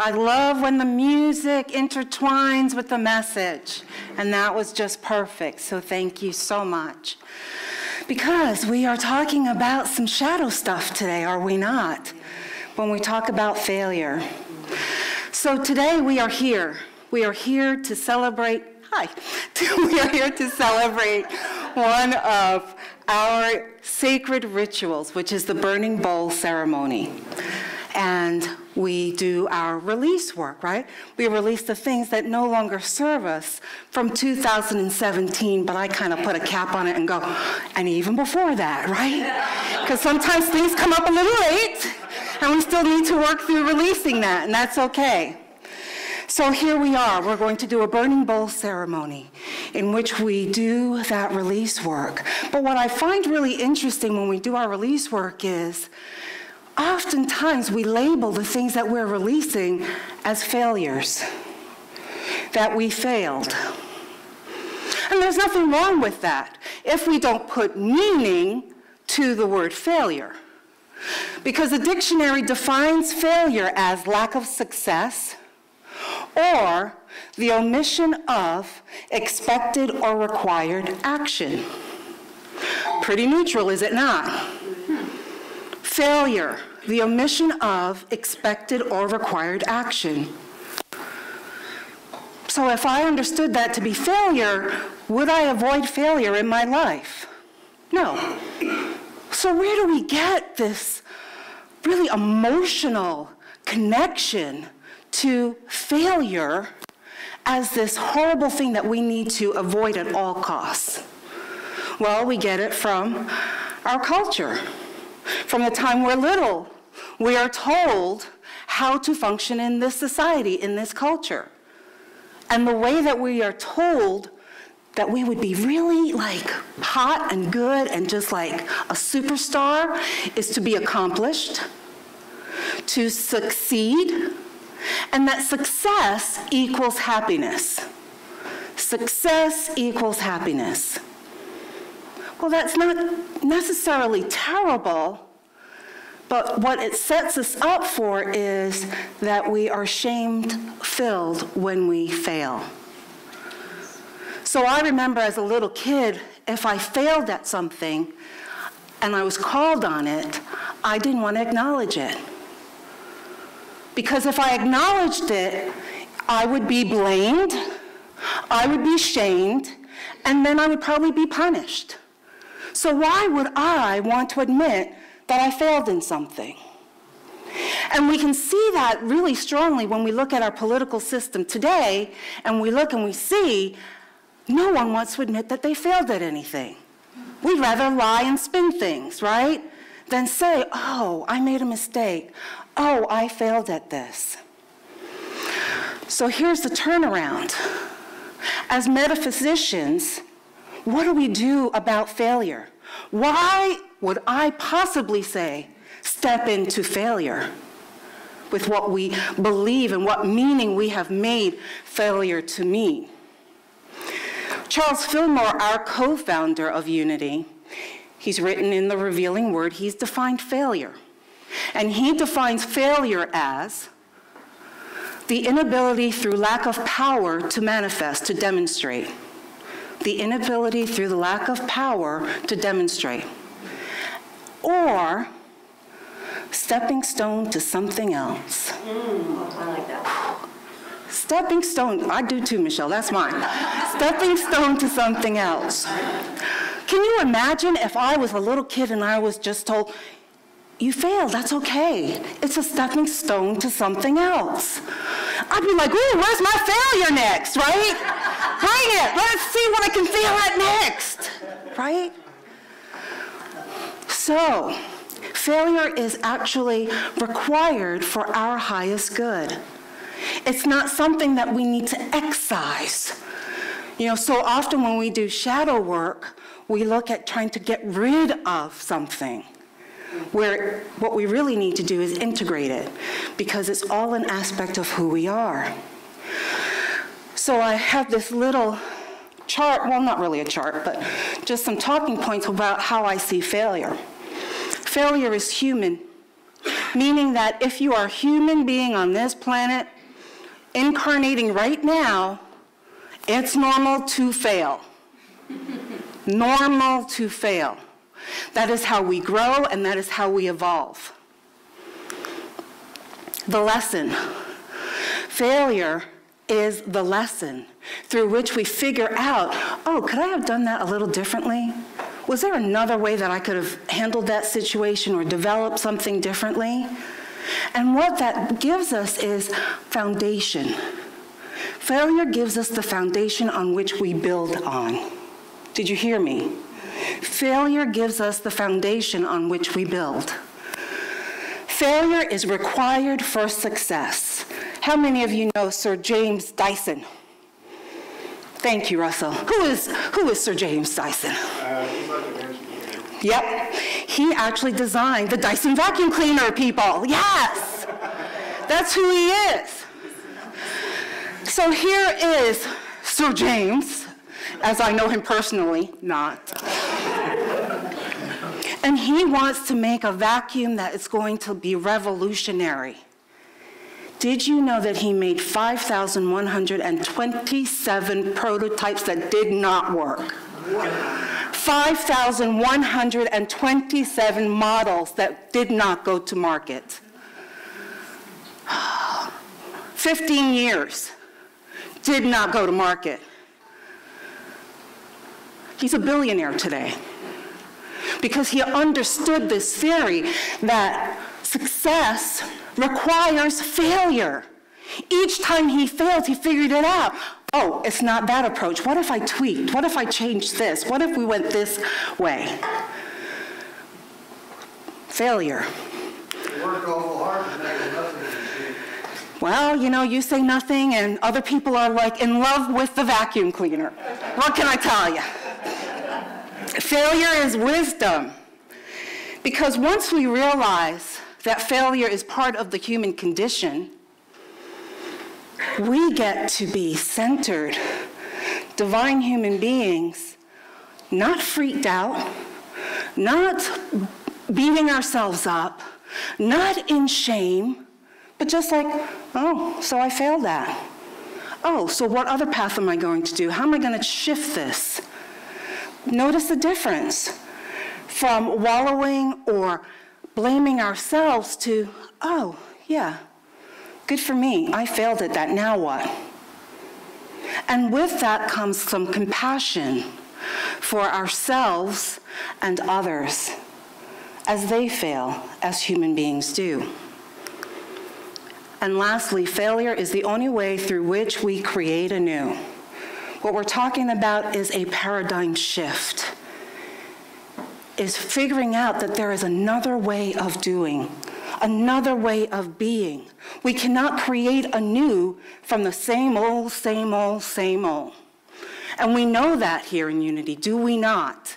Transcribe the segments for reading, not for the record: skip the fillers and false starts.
I love when the music intertwines with the message. And that was just perfect. So thank you so much. Because we are talking about some shadow stuff today, are we not? When we talk about failure. So today we are here. We are here to celebrate, we are here to celebrate one of our sacred rituals, which is the burning bowl ceremony. And we do our release work, right? We release the things that no longer serve us from 2017, but I kind of put a cap on it and go, and even before that, right? Because sometimes things come up a little late, and we still need to work through releasing that, and that's okay. So here we are. We're going to do a burning bowl ceremony in which we do that release work. But what I find really interesting when we do our release work is oftentimes we label the things that we're releasing as failures, that we failed. And there's nothing wrong with that if we don't put meaning to the word failure. Because the dictionary defines failure as lack of success or the omission of expected or required action. Pretty neutral, is it not? Failure, the omission of expected or required action. So if I understood that to be failure, would I avoid failure in my life? No. So where do we get this really emotional connection to failure as this horrible thing that we need to avoid at all costs? Well, we get it from our culture. From the time we're little, we are told how to function in this society, in this culture. And the way that we are told that we would be really like hot and good and just like a superstar is to be accomplished, to succeed, and that success equals happiness. Success equals happiness. Well, that's not necessarily terrible, but what it sets us up for is that we are shame-filled when we fail. So I remember as a little kid, if I failed at something and I was called on it, I didn't want to acknowledge it. Because if I acknowledged it, I would be blamed, I would be shamed, and then I would probably be punished. So why would I want to admit that I failed in something? And we can see that really strongly when we look at our political system today, and we look and we see no one wants to admit that they failed at anything. We'd rather lie and spin things, right? Than say, oh, I made a mistake. Oh, I failed at this. So here's the turnaround. As metaphysicians, what do we do about failure? Why would I possibly say step into failure with what we believe and what meaning we have made failure to mean? Charles Fillmore, our co-founder of Unity, he's written in The Revealing Word, he's defined failure. And he defines failure as the inability through lack of power to manifest, to demonstrate. The inability through the lack of power to demonstrate. Or stepping stone to something else. I like that. Stepping stone, I do too, Michelle, that's mine. Stepping stone to something else. Can you imagine if I was a little kid and I was just told, you failed, that's okay. It's a stepping stone to something else. I'd be like, ooh, where's my failure next, right? Bring it, let's see what I can fail at next, right? So, failure is actually required for our highest good. It's not something that we need to excise. You know, so often when we do shadow work, we look at trying to get rid of something, where what we really need to do is integrate it, because it's all an aspect of who we are. So I have this little chart, well, not really a chart, but just some talking points about how I see failure. Failure is human. meaning that if you are a human being on this planet, incarnating right now, it's normal to fail. Normal to fail. That is how we grow, and that is how we evolve. The lesson. Failure is the lesson through which we figure out, oh, could I have done that a little differently? Was there another way that I could have handled that situation or developed something differently? And what that gives us is foundation. Failure gives us the foundation on which we build on. Did you hear me? Failure gives us the foundation on which we build. Failure is required for success. How many of you know Sir James Dyson? Thank you, Russell. Who is Sir James Dyson? He's like an engineer. Yep. He actually designed the Dyson vacuum cleaner, people. Yes. That's who he is. So here is Sir James, as I know him personally, not. And he wants to make a vacuum that is going to be revolutionary. Did you know that he made 5,127 prototypes that did not work? 5,127 models that did not go to market. 15 years did not go to market. He's a billionaire today because he understood this theory that success requires failure. Each time he failed, he figured it out. Oh, it's not that approach. What if I tweaked? What if I changed this? What if we went this way? Failure. You work awful hard to make nothing. Well, you know, you say nothing and other people are like in love with the vacuum cleaner. What can I tell you? Failure is wisdom. Because once we realize that failure is part of the human condition, we get to be centered, divine human beings, not freaked out, not beating ourselves up, not in shame, but just like, oh, so I failed that. Oh, so what other path am I going to do? How am I going to shift this? Notice the difference from wallowing or blaming ourselves to, oh, yeah, good for me. I failed at that. Now what? And with that comes some compassion for ourselves and others as they fail, as human beings do. And lastly, failure is the only way through which we create anew. What we're talking about is a paradigm shift, is figuring out that there is another way of doing, another way of being. We cannot create anew from the same old, same old, same old. And we know that here in Unity, do we not?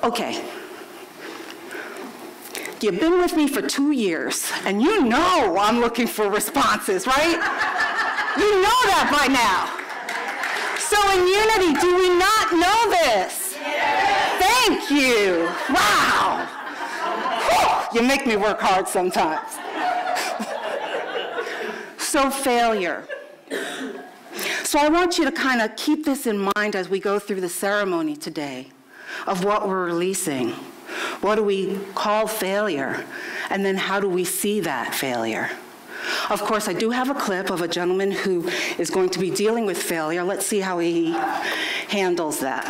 Okay. You've been with me for 2 years, and you know I'm looking for responses, right? You know that by now. So in Unity, do we not know this? Yes. Thank you. Wow. Whew, you make me work hard sometimes. So failure. So I want you to kind of keep this in mind as we go through the ceremony today of what we're releasing. What do we call failure? And then how do we see that failure? Of course, I do have a clip of a gentleman who is going to be dealing with failure. Let's see how he handles that.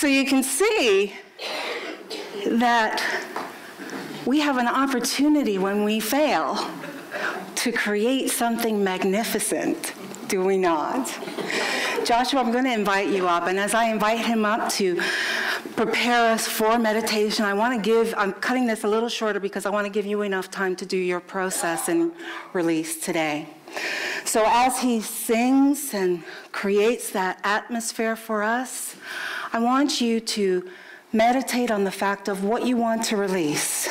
So you can see that we have an opportunity when we fail to create something magnificent, do we not? Joshua, I'm going to invite you up, and as I invite him up to prepare us for meditation, I'm cutting this a little shorter because I want to give you enough time to do your process and release today. So as he sings and creates that atmosphere for us, I want you to meditate on the fact of what you want to release.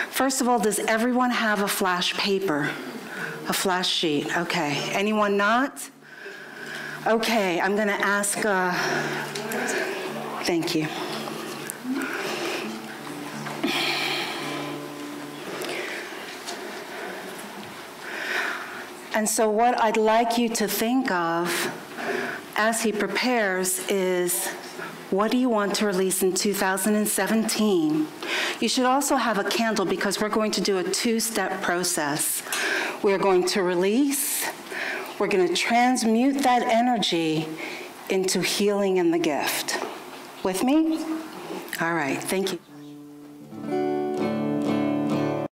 First of all, does everyone have a flash paper? A flash sheet, okay. Anyone not? Okay, I'm gonna ask, thank you. And so what I'd like you to think of as he prepares is, what do you want to release in 2017? You should also have a candle because we're going to do a two-step process. We're going to release, we're going to transmute that energy into healing and the gift. With me? All right, thank you.